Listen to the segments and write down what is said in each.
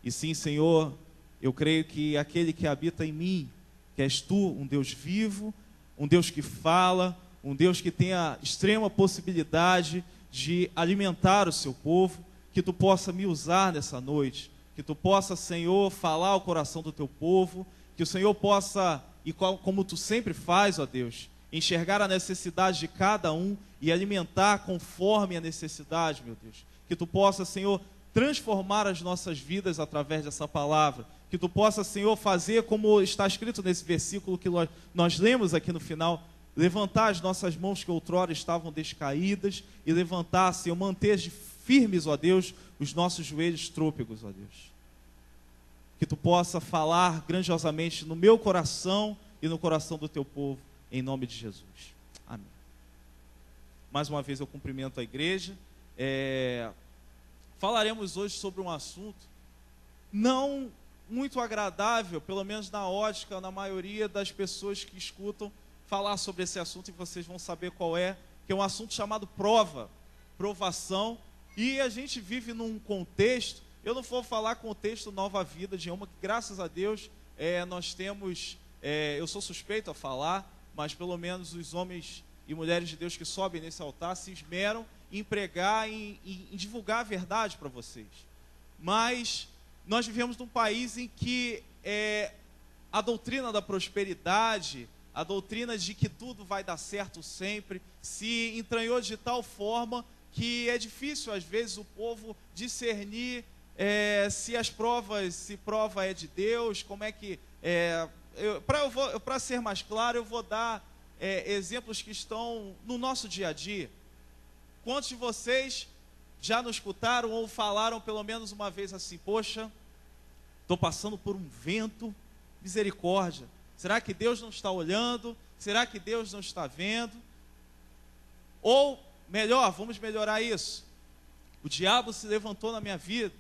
E sim, Senhor, eu creio que aquele que habita em mim, que és tu, um Deus vivo, um Deus que fala, um Deus que tem a extrema possibilidade de alimentar o seu povo, que tu possa me usar nessa noite, que tu possa, Senhor, falar ao coração do teu povo, que o Senhor possa, e como tu sempre faz, ó Deus, enxergar a necessidade de cada um e alimentar conforme a necessidade, meu Deus. Que tu possa, Senhor, transformar as nossas vidas através dessa palavra. Que tu possa, Senhor, fazer como está escrito nesse versículo que nós lemos aqui no final, levantar as nossas mãos que outrora estavam descaídas e levantar, Senhor, manter firmes, ó Deus, os nossos joelhos trôpegos, ó Deus. Que tu possa falar grandiosamente no meu coração e no coração do teu povo, em nome de Jesus. Amém. Mais uma vez eu cumprimento a igreja. Falaremos hoje sobre um assunto não muito agradável, pelo menos na ótica, na maioria das pessoas que escutam falar sobre esse assunto, e vocês vão saber qual é, que é um assunto chamado provação, e a gente vive num contexto, eu não vou falar contexto Nova Vida de uma que, graças a Deus, nós temos, eu sou suspeito a falar, mas pelo menos os homens e mulheres de Deus que sobem nesse altar se esmeram em pregar, em divulgar a verdade para vocês. Mas nós vivemos num país em que a doutrina da prosperidade, a doutrina de que tudo vai dar certo sempre, se entranhou de tal forma que é difícil às vezes o povo discernir se prova é de Deus, como é que... Para ser mais claro, eu vou dar exemplos que estão no nosso dia a dia. Quantos de vocês já nos escutaram ou falaram pelo menos uma vez assim: poxa, estou passando por um vento, misericórdia, será que Deus não está olhando? Será que Deus não está vendo? Ou, melhor, vamos melhorar isso: o diabo se levantou na minha vida,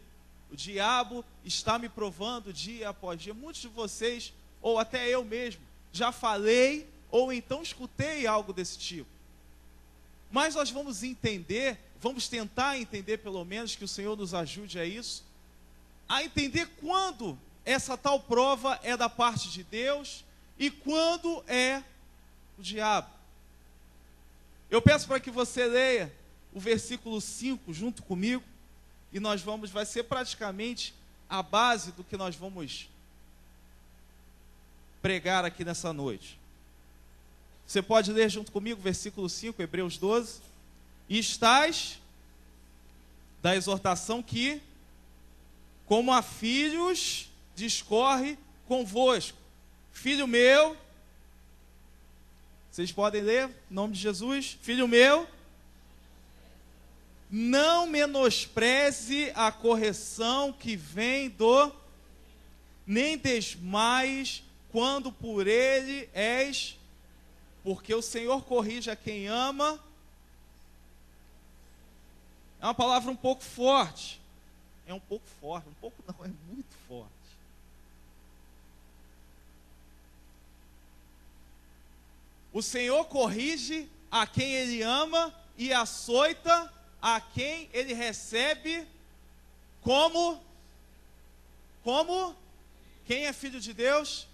o diabo está me provando dia após dia. Muitos de vocês, ou até eu mesmo, já falei ou então escutei algo desse tipo. Mas nós vamos entender, vamos tentar entender pelo menos, que o Senhor nos ajude a isso, a entender quando essa tal prova é da parte de Deus e quando é o diabo. Eu peço para que você leia o versículo 5 junto comigo, e vai ser praticamente a base do que nós vamos pregar aqui nessa noite. Você pode ler junto comigo, versículo 5, Hebreus 12. E estais da exortação que, como a filhos, discorre convosco. Filho meu, vocês podem ler, em nome de Jesus. Filho meu, não menospreze a correção que vem nem desmaies quando por ele és, porque o Senhor corrige a quem ama. É uma palavra um pouco forte. É um pouco forte, um pouco não, é muito forte. O Senhor corrige a quem Ele ama e açoita a quem Ele recebe como quem é filho de Deus,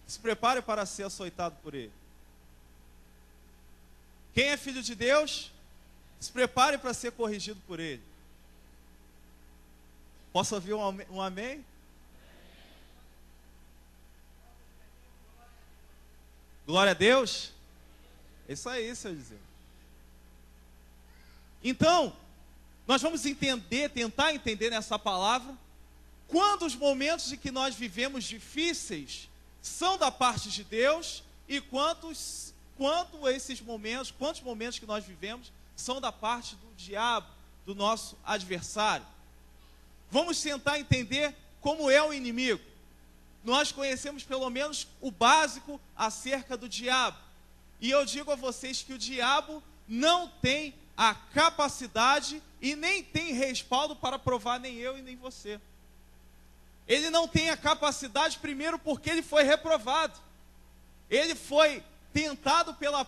se prepare para ser açoitado por Ele. Quem é filho de Deus, se prepare para ser corrigido por Ele. Posso ouvir um amém? Glória a Deus. É isso aí, Senhor dizer. Então, nós vamos tentar entender nessa palavra, quando os momentos em que nós vivemos difíceis são da parte de Deus e quantos momentos que nós vivemos são da parte do diabo, do nosso adversário. Vamos tentar entender como é o inimigo. Nós conhecemos pelo menos o básico acerca do diabo. E eu digo a vocês que o diabo não tem a capacidade e nem tem respaldo para provar nem eu e nem você. Ele não tem a capacidade, primeiro porque ele foi reprovado. Ele foi tentado pelo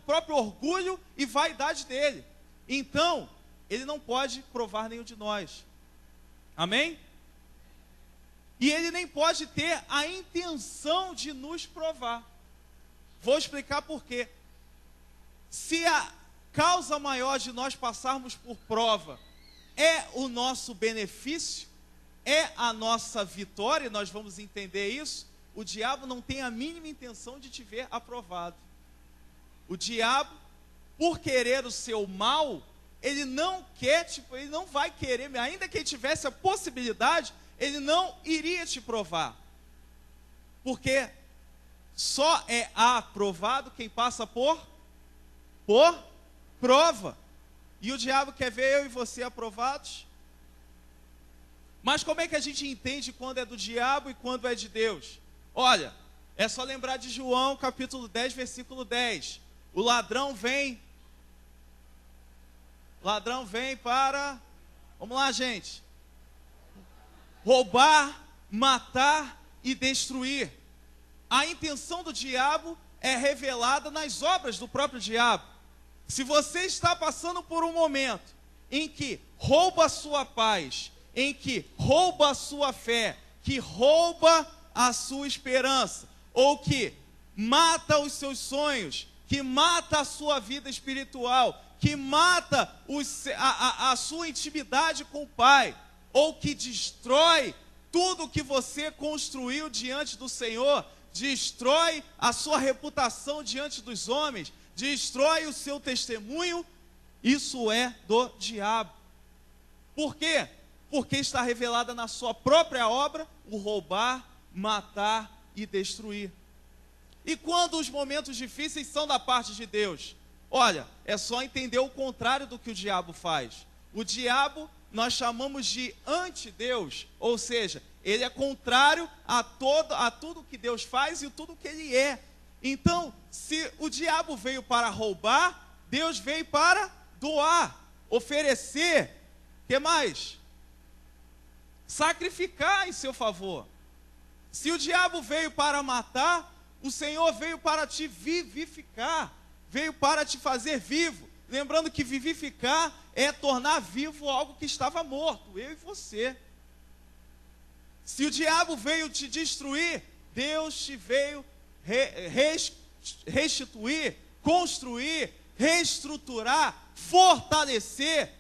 próprio orgulho e vaidade dele. Então, ele não pode provar nenhum de nós. Amém? E ele nem pode ter a intenção de nos provar. Vou explicar por quê. Se a causa maior de nós passarmos por prova é o nosso benefício, é a nossa vitória, nós vamos entender isso, o diabo não tem a mínima intenção de te ver aprovado. O diabo, por querer o seu mal, ele não quer, ele não vai querer, ainda que ele tivesse a possibilidade, ele não iria te provar. Porque só é aprovado quem passa por prova. E o diabo quer ver eu e você aprovados. Mas como é que a gente entende quando é do diabo e quando é de Deus? Olha, é só lembrar de João capítulo 10, versículo 10. O ladrão vem para, vamos lá, gente, roubar, matar e destruir. A intenção do diabo é revelada nas obras do próprio diabo. Se você está passando por um momento em que rouba a sua paz, em que rouba a sua fé, que rouba a sua esperança, ou que mata os seus sonhos, que mata a sua vida espiritual, que mata a sua intimidade com o Pai, ou que destrói tudo que você construiu diante do Senhor, destrói a sua reputação diante dos homens, destrói o seu testemunho, isso é do diabo. Por quê? Porque está revelada na sua própria obra o roubar, matar e destruir. E quando os momentos difíceis são da parte de Deus? Olha, é só entender o contrário do que o diabo faz. O diabo nós chamamos de anti-Deus, ou seja, ele é contrário a tudo que Deus faz e tudo que ele é. Então, se o diabo veio para roubar, Deus veio para doar, oferecer, o que mais? Sacrificar em seu favor. Se o diabo veio para matar, o Senhor veio para te vivificar, veio para te fazer vivo. Lembrando que vivificar é tornar vivo algo que estava morto, eu e você. Se o diabo veio te destruir, Deus te veio restituir, construir, reestruturar, fortalecer,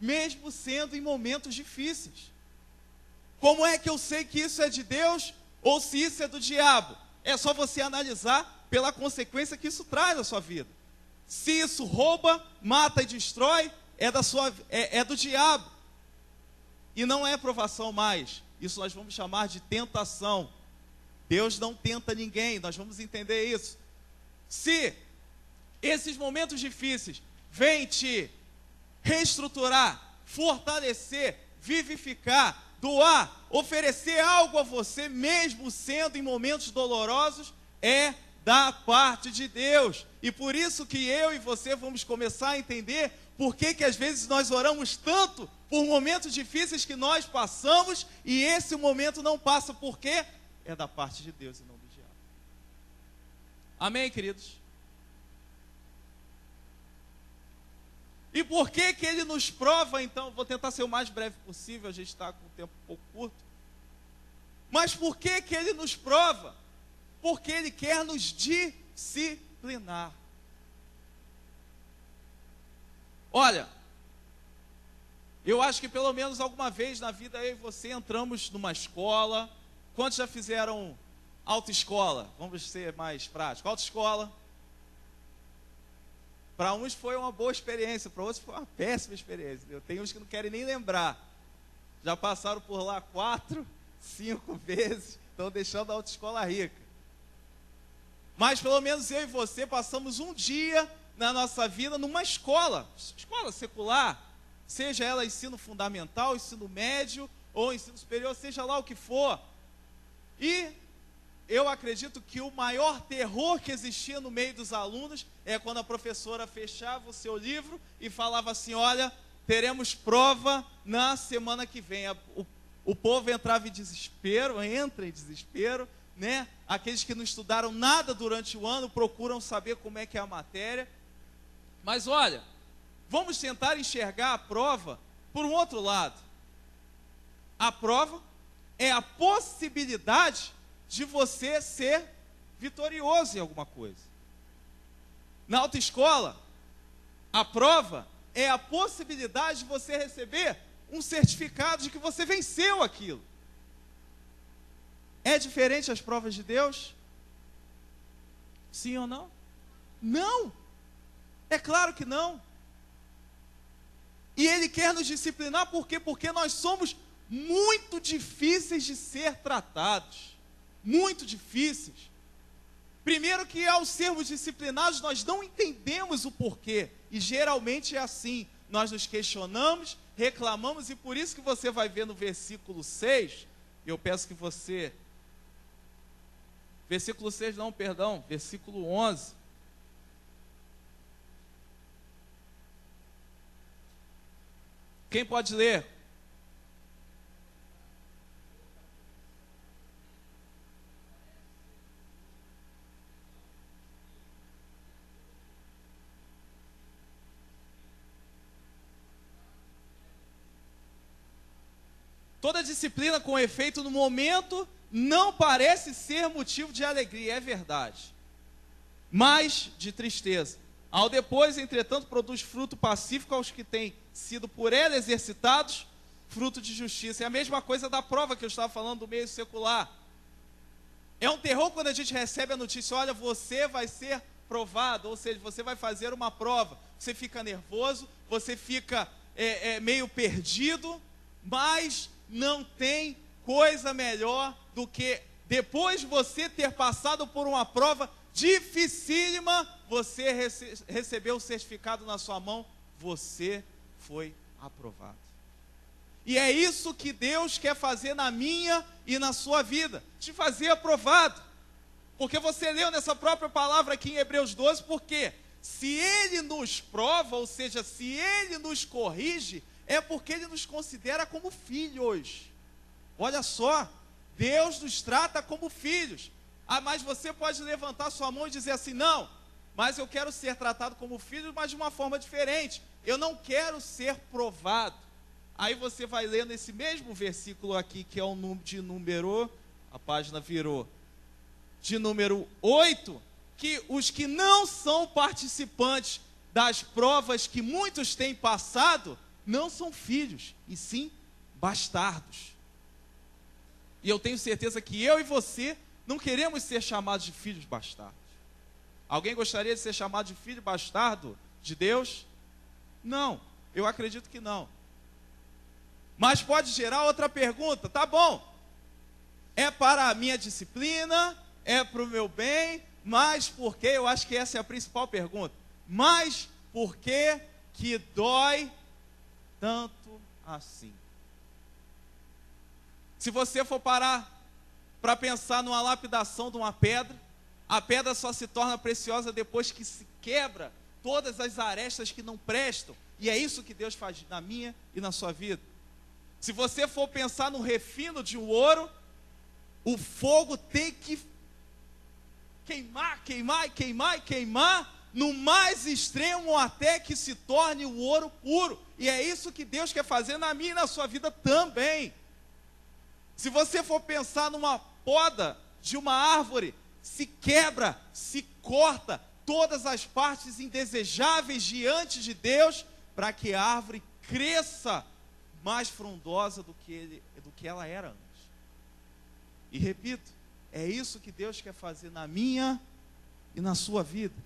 mesmo sendo em momentos difíceis. Como é que eu sei que isso é de Deus ou se isso é do diabo? É só você analisar pela consequência que isso traz na sua vida. Se isso rouba, mata e destrói, é do diabo. E não é provação mais. Isso nós vamos chamar de tentação. Deus não tenta ninguém, nós vamos entender isso. Se esses momentos difíceis vêm te reestruturar, fortalecer, vivificar, doar, oferecer algo a você, mesmo sendo em momentos dolorosos, é da parte de Deus. E por isso que eu e você vamos começar a entender por que às vezes nós oramos tanto por momentos difíceis que nós passamos e esse momento não passa. Por quê? É da parte de Deus e não do diabo. Amém, queridos? E por que ele nos prova, então? Vou tentar ser o mais breve possível, a gente está com o tempo um pouco curto. Mas por que ele nos prova? Porque ele quer nos disciplinar. Olha, eu acho que pelo menos alguma vez na vida eu e você entramos numa escola. Quantos já fizeram autoescola? Vamos ser mais práticos. Autoescola. Para uns foi uma boa experiência, para outros foi uma péssima experiência. Tem uns que não querem nem lembrar. Já passaram por lá 4, 5 vezes, estão deixando a autoescola rica. Mas pelo menos eu e você passamos um dia na nossa vida numa escola secular, seja ela ensino fundamental, ensino médio ou ensino superior, seja lá o que for. E eu acredito que o maior terror que existia no meio dos alunos é quando a professora fechava o seu livro e falava assim: olha, teremos prova na semana que vem. O povo entra em desespero, né? Aqueles que não estudaram nada durante o ano procuram saber como é que é a matéria. Mas olha, vamos tentar enxergar a prova por um outro lado. A prova é a possibilidade de você ser vitorioso em alguma coisa. Na autoescola, a prova é a possibilidade de você receber um certificado de que você venceu aquilo. É diferente as provas de Deus? Sim ou não? Não! É claro que não. E Ele quer nos disciplinar, por quê? Porque nós somos muito difíceis de ser tratados. Muito difíceis. Primeiro que ao sermos disciplinados, nós não entendemos o porquê. E geralmente é assim. Nós nos questionamos, reclamamos, e por isso que você vai ver no versículo 6, eu peço que você... Versículo 6 não, perdão, versículo 11. Quem pode ler? Toda disciplina com efeito no momento não parece ser motivo de alegria, é verdade, mas de tristeza. Ao depois, entretanto, produz fruto pacífico aos que têm sido por ela exercitados, fruto de justiça. É a mesma coisa da prova que eu estava falando do meio secular. É um terror quando a gente recebe a notícia: olha, você vai ser provado, ou seja, você vai fazer uma prova. Você fica nervoso, você fica meio perdido, mas não tem coisa melhor do que, depois de você ter passado por uma prova dificílima, você recebeu o certificado na sua mão, você foi aprovado. E é isso que Deus quer fazer na minha e na sua vida, te fazer aprovado. Porque você leu nessa própria palavra aqui em Hebreus 12, porque se Ele nos prova, ou seja, se Ele nos corrige, é porque Ele nos considera como filhos. Olha só, Deus nos trata como filhos. Ah, mas você pode levantar sua mão e dizer assim: não, mas eu quero ser tratado como filho, mas de uma forma diferente. Eu não quero ser provado. Aí você vai ler nesse mesmo versículo aqui, que é o de número, a página virou, de número 8, que os que não são participantes das provas que muitos têm passado, não são filhos, e sim bastardos. E eu tenho certeza que eu e você não queremos ser chamados de filhos bastardos. Alguém gostaria de ser chamado de filho bastardo de Deus? Não, eu acredito que não. Mas pode gerar outra pergunta: tá bom, é para a minha disciplina, é para o meu bem, mas por que? Eu acho que essa é a principal pergunta. Mas por que dói tanto assim? Se você for parar para pensar numa lapidação de uma pedra, a pedra só se torna preciosa depois que se quebra todas as arestas que não prestam. E é isso que Deus faz na minha e na sua vida. Se você for pensar no refino de um ouro, o fogo tem que queimar, queimar, queimar, queimar, no mais extremo até que se torne o ouro puro. E é isso que Deus quer fazer na minha e na sua vida também. Se você for pensar numa poda de uma árvore, se quebra, se corta todas as partes indesejáveis diante de Deus, para que a árvore cresça mais frondosa do que ela era antes. E repito, é isso que Deus quer fazer na minha e na sua vida.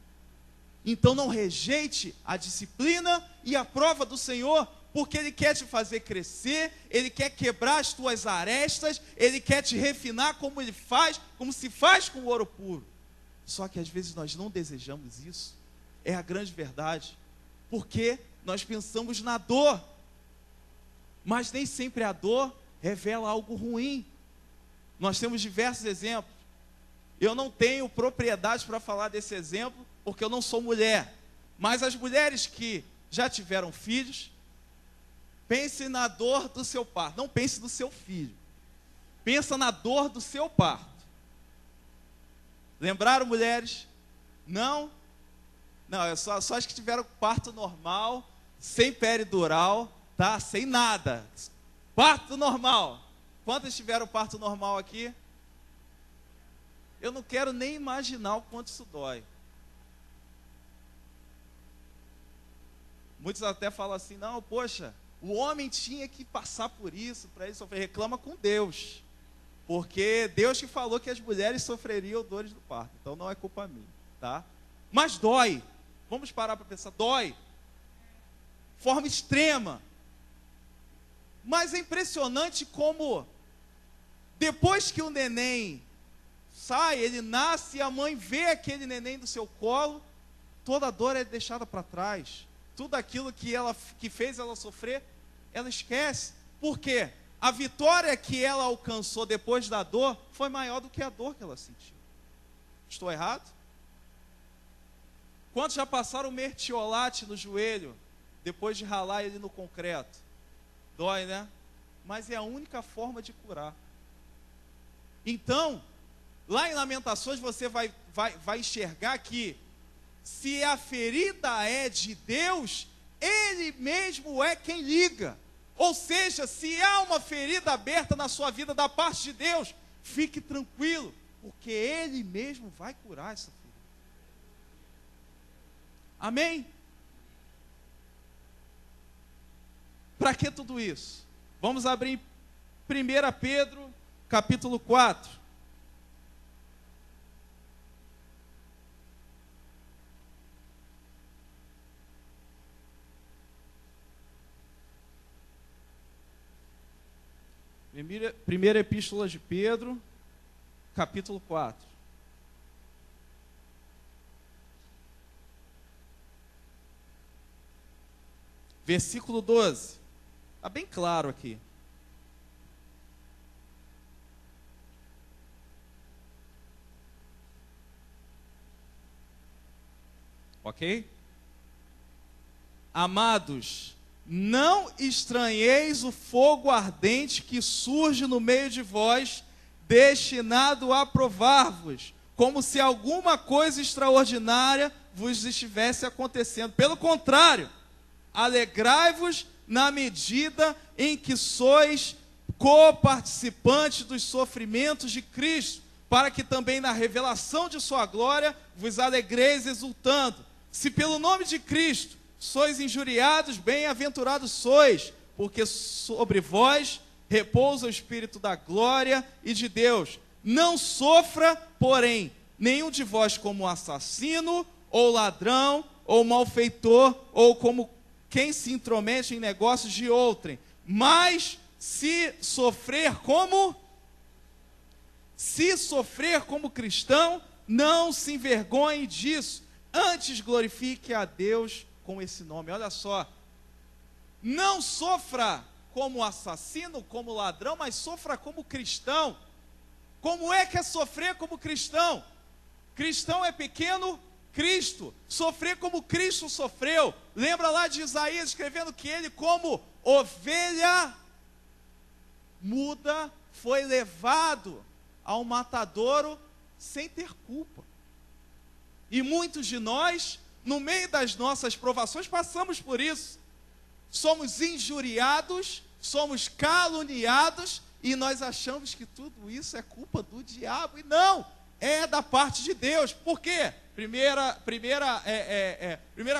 Então não rejeite a disciplina e a prova do Senhor, porque Ele quer te fazer crescer, Ele quer quebrar as tuas arestas, Ele quer te refinar como Ele faz, como se faz com o ouro puro. Só que às vezes nós não desejamos isso, é a grande verdade, porque nós pensamos na dor, mas nem sempre a dor revela algo ruim. Nós temos diversos exemplos. Eu não tenho propriedade para falar desse exemplo, porque eu não sou mulher, mas as mulheres que já tiveram filhos, pense na dor do seu parto. Não pense no seu filho. Pensa na dor do seu parto. Lembraram, mulheres? Não? Não, é só as que tiveram parto normal, sem peridural, tá? Sem nada. Parto normal. Quantos tiveram parto normal aqui? Eu não quero nem imaginar o quanto isso dói. Muitos até falam assim, não, poxa, o homem tinha que passar por isso, para ele sofrer. Reclama com Deus. Porque Deus que falou que as mulheres sofreriam dores do parto. Então não é culpa minha, tá? Mas dói. Vamos parar para pensar. Dói. Forma extrema. Mas é impressionante como, depois que o neném sai, ele nasce e a mãe vê aquele neném do seu colo, toda a dor é deixada para trás. Tudo aquilo que fez ela sofrer, ela esquece. Por quê? A vitória que ela alcançou depois da dor foi maior do que a dor que ela sentiu. Estou errado? Quantos já passaram mertiolate no joelho depois de ralar ele no concreto? Dói, né? Mas é a única forma de curar. Então, lá em Lamentações você vai enxergar que se a ferida é de Deus, Ele mesmo é quem liga. Ou seja, se há uma ferida aberta na sua vida da parte de Deus, fique tranquilo, porque Ele mesmo vai curar essa ferida. Amém? Para que tudo isso? Vamos abrir 1 Pedro, capítulo 4. Primeira Epístola de Pedro, capítulo 4. Versículo 12. Está bem claro aqui. Ok? Amados, não estranheis o fogo ardente que surge no meio de vós, destinado a provar-vos, como se alguma coisa extraordinária vos estivesse acontecendo. Pelo contrário, alegrai-vos na medida em que sois coparticipantes dos sofrimentos de Cristo, para que também na revelação de sua glória vos alegreis exultando. Se pelo nome de Cristo sois injuriados, bem-aventurados sois, porque sobre vós repousa o Espírito da glória e de Deus. Não sofra, porém, nenhum de vós como assassino, ou ladrão, ou malfeitor, ou como quem se intromete em negócios de outrem, mas se sofrer como cristão, não se envergonhe disso, antes glorifique a Deus com esse nome. Olha só, não sofra como assassino, como ladrão, mas sofra como cristão. Como é que é sofrer como cristão? Cristão é pequeno Cristo, sofrer como Cristo sofreu. Lembra lá de Isaías escrevendo que ele, como ovelha muda, foi levado ao matadouro sem ter culpa. E muitos de nós, no meio das nossas provações, passamos por isso. Somos injuriados, somos caluniados, e nós achamos que tudo isso é culpa do diabo. E não, é da parte de Deus. Por quê? Primeira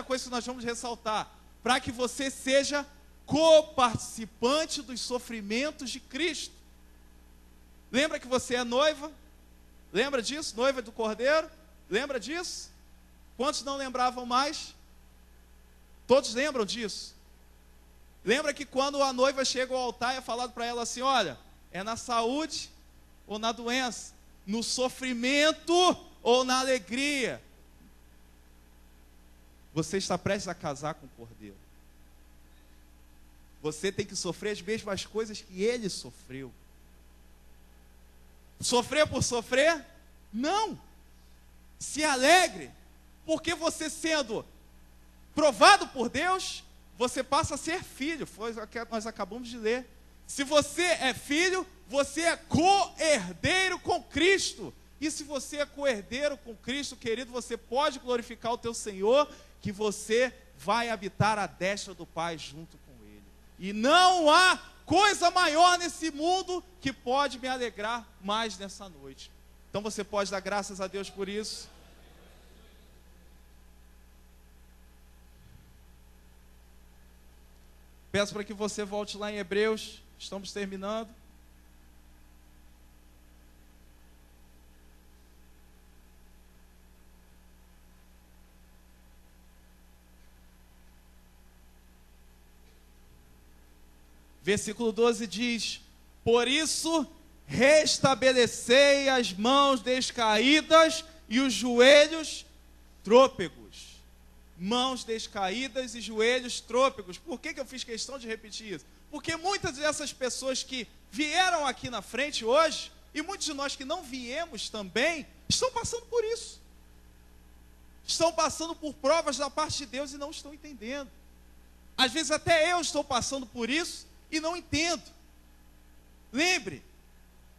coisa que nós vamos ressaltar, para que você seja coparticipante dos sofrimentos de Cristo. Lembra que você é noiva? Lembra disso? Noiva do Cordeiro? Lembra disso? Quantos não lembravam mais? Todos lembram disso? Lembra que quando a noiva chega ao altar, é falado para ela assim, olha, é na saúde ou na doença, no sofrimento ou na alegria. Você está prestes a casar com o Cordeiro. Você tem que sofrer as mesmas coisas que ele sofreu. Sofrer por sofrer? Não. Se alegre, porque você sendo provado por Deus, você passa a ser filho. Foi o que nós acabamos de ler. Se você é filho, você é co-herdeiro com Cristo. E se você é co-herdeiro com Cristo, querido, você pode glorificar o teu Senhor, que você vai habitar à destra do Pai junto com Ele. E não há coisa maior nesse mundo que pode me alegrar mais nessa noite. Então você pode dar graças a Deus por isso. Peço para que você volte lá em Hebreus, estamos terminando. Versículo 12 diz: por isso, restabelecei as mãos descaídas e os joelhos trôpegos. Mãos descaídas e joelhos trôpegos. Por que eu fiz questão de repetir isso? Porque muitas dessas pessoas que vieram aqui na frente hoje, e muitos de nós que não viemos também, estão passando por isso. Estão passando por provas da parte de Deus e não estão entendendo. Às vezes até eu estou passando por isso e não entendo. Lembre,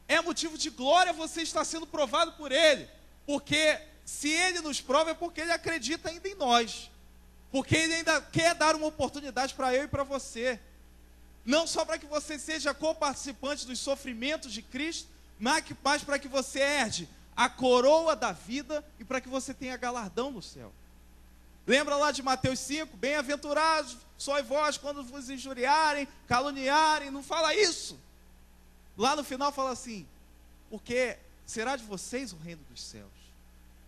é motivo de glória você estar sendo provado por Ele, porque se Ele nos prova é porque Ele acredita ainda em nós, porque Ele ainda quer dar uma oportunidade para eu e para você, não só para que você seja co-participante dos sofrimentos de Cristo, mas para que você herde a coroa da vida e para que você tenha galardão no céu. Lembra lá de Mateus 5, bem-aventurados sois vós quando vos injuriarem, caluniarem, não fala isso. Lá no final fala assim, porque será de vocês o reino dos céus.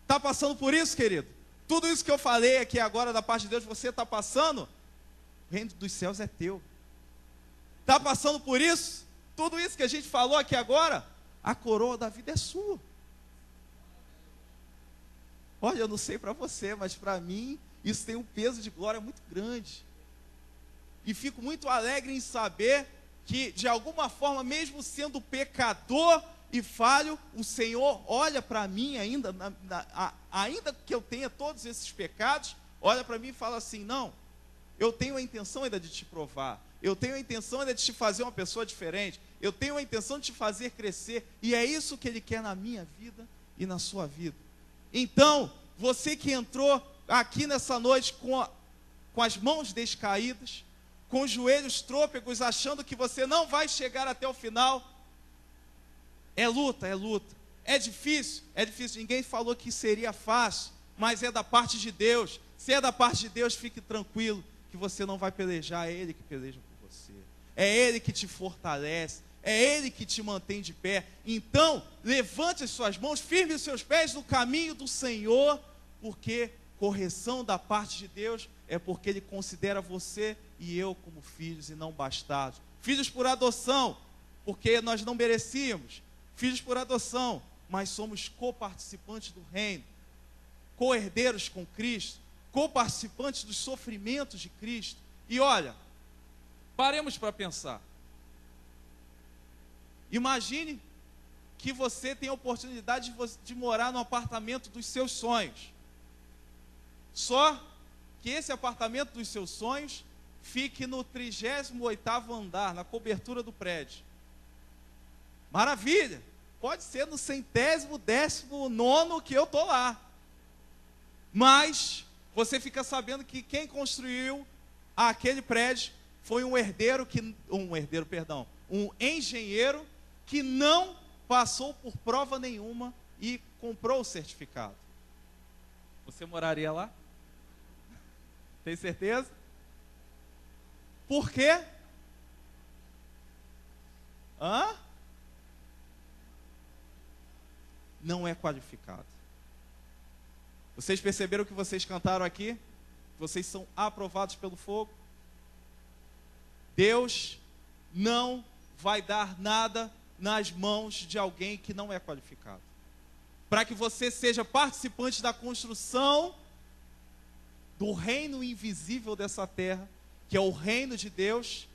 Está passando por isso, querido? Tudo isso que eu falei aqui agora da parte de Deus, você está passando? O reino dos céus é teu. Está passando por isso? Tudo isso que a gente falou aqui agora, a coroa da vida é sua. Olha, eu não sei para você, mas para mim, isso tem um peso de glória muito grande. E fico muito alegre em saber que, de alguma forma, mesmo sendo pecador e falho, o Senhor olha para mim ainda, ainda que eu tenha todos esses pecados, olha para mim e fala assim, não, eu tenho a intenção ainda de te provar, eu tenho a intenção ainda de te fazer uma pessoa diferente, eu tenho a intenção de te fazer crescer, e é isso que Ele quer na minha vida e na sua vida. Então, você que entrou aqui nessa noite com as mãos descaídas, com os joelhos trôpegos, achando que você não vai chegar até o final, é luta, é difícil, ninguém falou que seria fácil, mas é da parte de Deus. Se é da parte de Deus, fique tranquilo, que você não vai pelejar, é Ele que peleja por você, é Ele que te fortalece, é Ele que te mantém de pé. Então, levante as suas mãos, firme os seus pés no caminho do Senhor, porque correção da parte de Deus é porque Ele considera você e eu como filhos e não bastardos. Filhos por adoção, porque nós não merecíamos. Filhos por adoção, mas somos co-participantes do reino, co-herdeiros com Cristo, co-participantes dos sofrimentos de Cristo. E olha, paremos para pensar. Imagine que você tem a oportunidade de morar no apartamento dos seus sonhos. Só que esse apartamento dos seus sonhos fique no 38º andar, na cobertura do prédio. Maravilha! Pode ser no 119º que eu estou lá. Mas você fica sabendo que quem construiu aquele prédio foi um engenheiro que não passou por prova nenhuma e comprou o certificado. Você moraria lá? Tem certeza? Por quê? Não é qualificado. Vocês perceberam que vocês cantaram aqui? Vocês são aprovados pelo fogo. Deus não vai dar nada nas mãos de alguém que não é qualificado. Para que você seja participante da construção do reino invisível dessa terra, que é o reino de Deus,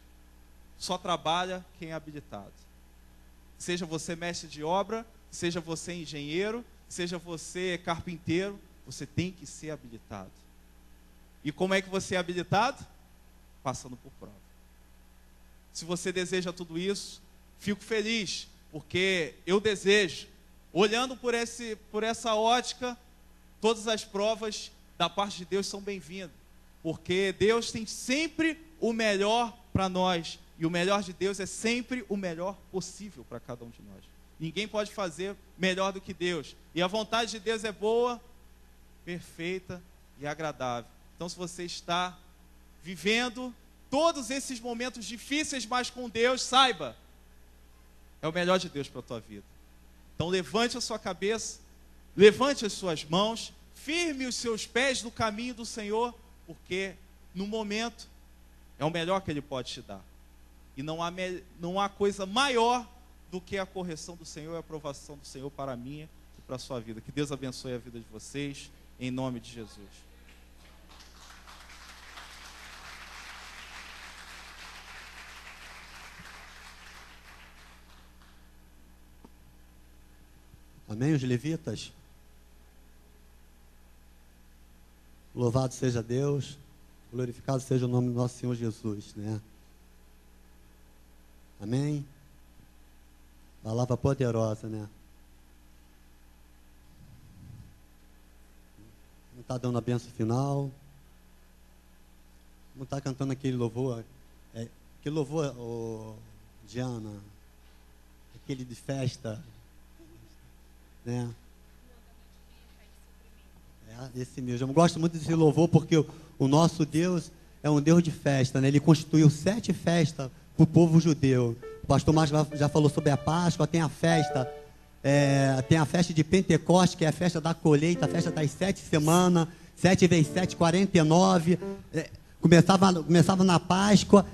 só trabalha quem é habilitado. Seja você mestre de obra, seja você engenheiro, seja você carpinteiro, você tem que ser habilitado. E como é que você é habilitado? Passando por prova. Se você deseja tudo isso, fico feliz, porque eu desejo, olhando por essa ótica, todas as provas da parte de Deus são bem-vindas, porque Deus tem sempre o melhor para nós, E o melhor de Deus é sempre o melhor possível para cada um de nós. Ninguém pode fazer melhor do que Deus. E a vontade de Deus é boa, perfeita e agradável. Então, se você está vivendo todos esses momentos difíceis, mas com Deus, saiba, é o melhor de Deus para a tua vida. Então, levante a sua cabeça, levante as suas mãos, firme os seus pés no caminho do Senhor, porque no momento é o melhor que Ele pode te dar. E não há coisa maior do que a correção do Senhor e a aprovação do Senhor para a minha e para a sua vida. Que Deus abençoe a vida de vocês, em nome de Jesus. Amém, os levitas? Louvado seja Deus, glorificado seja o nome do nosso Senhor Jesus, né? Amém? Palavra poderosa, né? Não está dando a benção final. Não está cantando aquele louvor. Aquele louvor, Diana, aquele de festa, né? Esse mesmo. Eu gosto muito desse louvor porque o nosso Deus é um Deus de festa, né? Ele constituiu 7 festas para o povo judeu. O pastor Márcio já falou sobre a Páscoa, tem a festa de Pentecostes, que é a festa da colheita, a festa das 7 semanas, 7 vezes 7, 49. Começava na Páscoa,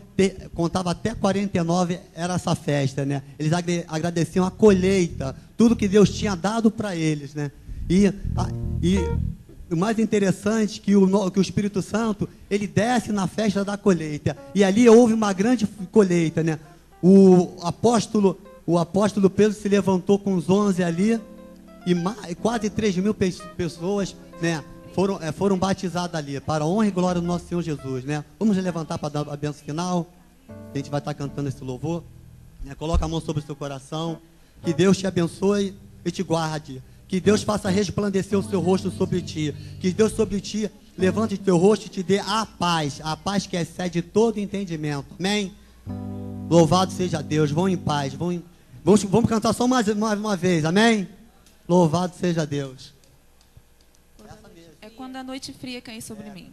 contava até 49, era essa festa, né? Eles agradeciam a colheita, tudo que Deus tinha dado para eles, né? E o mais interessante é que o Espírito Santo, ele desce na festa da colheita. E ali houve uma grande colheita, né? O apóstolo Pedro se levantou com os 11 ali, e quase 3.000 pessoas, né, foram batizadas ali, para a honra e glória do nosso Senhor Jesus, né? Vamos levantar para dar a bênção final. A gente vai estar cantando esse louvor, né? Coloca a mão sobre o seu coração. Que Deus te abençoe e te guarde. Que Deus faça resplandecer o seu rosto sobre ti. Que Deus sobre ti levante o teu rosto e te dê a paz que excede todo entendimento. Amém? Louvado seja Deus. Vão em paz. Vamos cantar só mais uma vez. Amém? Louvado seja Deus. É quando a noite fria cair sobre mim.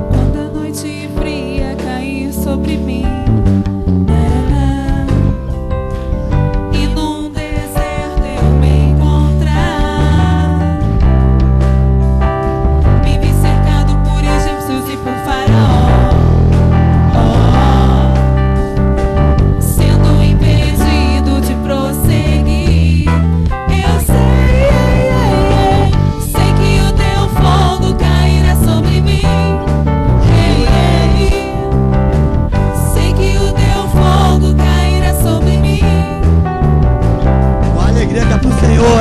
Quando a noite fria cair sobre mim, e num deserto eu me encontrar, me vi cercado por egípcios e por faraó, sendo impedido de prosseguir. Eu sei que o teu fogo cairá sobre mim. Sei que o teu fogo cairá sobre mim. Com alegria que é pro Senhor.